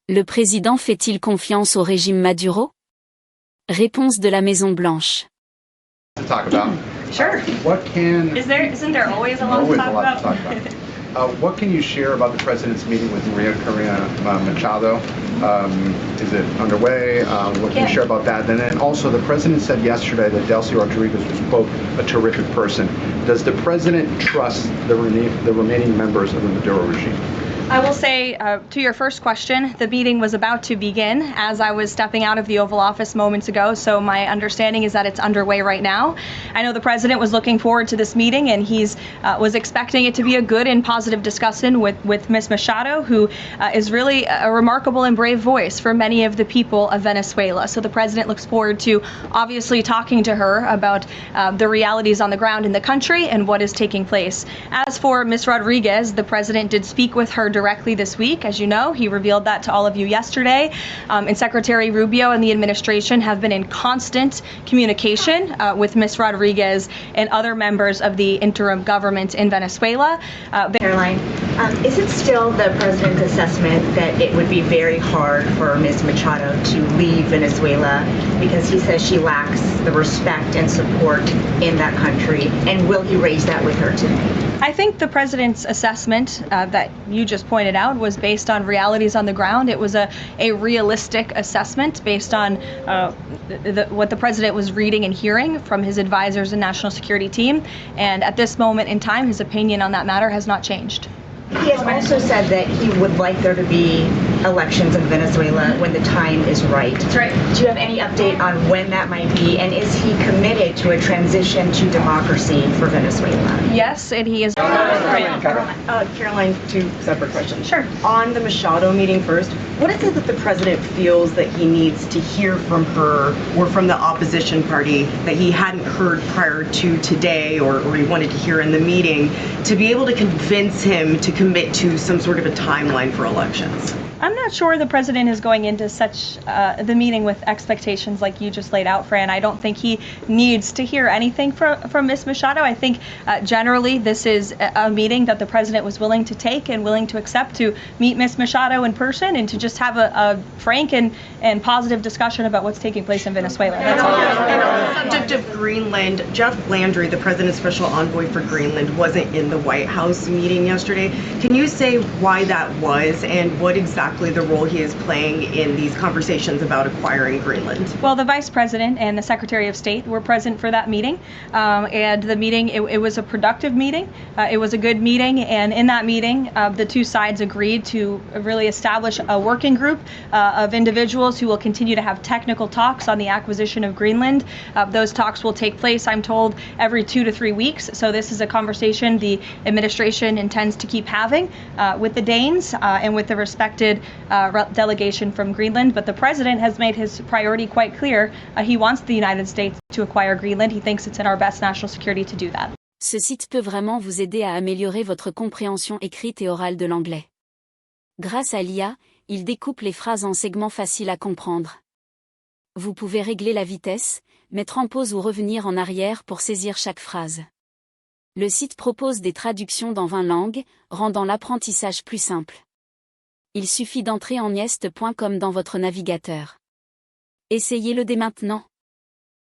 Le président fait-il confiance au régime Maduro? Réponse de la Maison Blanche. Talk about. Sure. Isn't there always a lot to talk about? What can you share about the president's meeting with Maria Correa Machado? Is it underway? What can you share about that? And then also, the president said yesterday that Delsa Rodriguez was, quote, a terrific person. Does the president trust the remaining members of the Maduro regime? I will say, to your first question, the meeting was about to begin as I was stepping out of the Oval Office moments ago, so my understanding is that it's underway right now. I know the president was looking forward to this meeting, and he's was expecting it to be a good and positive discussion with Ms. Machado, who is really a remarkable and brave voice for many of the people of Venezuela. So the president looks forward to obviously talking to her about the realities on the ground in the country and what is taking place. As for Ms. Rodriguez, the president did speak with her directly this week. As you know, he revealed that to all of you yesterday. And Secretary Rubio and the administration have been in constant communication with Ms. Rodriguez and other members of the interim government in Venezuela. Caroline, is it still the president's assessment that it would be very hard for Ms. Machado to leave Venezuela because he says she lacks the respect and support in that country? And will he raise that with her today? I think the president's assessment that you just pointed out was based on realities on the ground. It was a realistic assessment based on what the president was reading and hearing from his advisors and national security team. And at this moment in time, his opinion on that matter has not changed. He has also said that he would like there to be elections in Venezuela when the time is right. That's right. Do you have any update on when that might be, and is he committed to a transition to democracy for Venezuela? Yes, and he is. Caroline, two separate questions. Sure. On the Machado meeting first, what is it that the president feels that he needs to hear from her or from the opposition party that he hadn't heard prior to today or he wanted to hear in the meeting to be able to convince him to commit to some sort of a timeline for elections? I'm not sure the president is going into such the meeting with expectations like you just laid out, Fran. I don't think he needs to hear anything from Ms. Machado. I think generally this is a meeting that the president was willing to take and willing to accept to meet Ms. Machado in person and to just have a frank and positive discussion about what's taking place in Venezuela. That's all. And on the subject of Greenland, Jeff Landry, the president's special envoy for Greenland, wasn't in the White House meeting yesterday. Can you say why that was and what exactly the role he is playing in these conversations about acquiring Greenland? Well, the Vice President and the Secretary of State were present for that meeting, and the meeting, it was a productive meeting. It was a good meeting, and in that meeting, the two sides agreed to really establish a working group of individuals who will continue to have technical talks on the acquisition of Greenland. Those talks will take place, I'm told, every 2 to 3 weeks, so this is a conversation the administration intends to keep having with the Danes and with the respected delegation from Greenland, but the president has made his priority quite clear. He wants the United States to acquire Greenland. He thinks it's in our best national security to do that. Ce site peut vraiment vous aider à améliorer votre compréhension écrite et orale de l'anglais. Grâce à l'IA, il découpe les phrases en segments faciles à comprendre. Vous pouvez régler la vitesse, mettre en pause ou revenir en arrière pour saisir chaque phrase. Le site propose des traductions dans 20 langues, rendant l'apprentissage plus simple. Il suffit d'entrer en nieste.com dans votre navigateur. Essayez-le dès maintenant.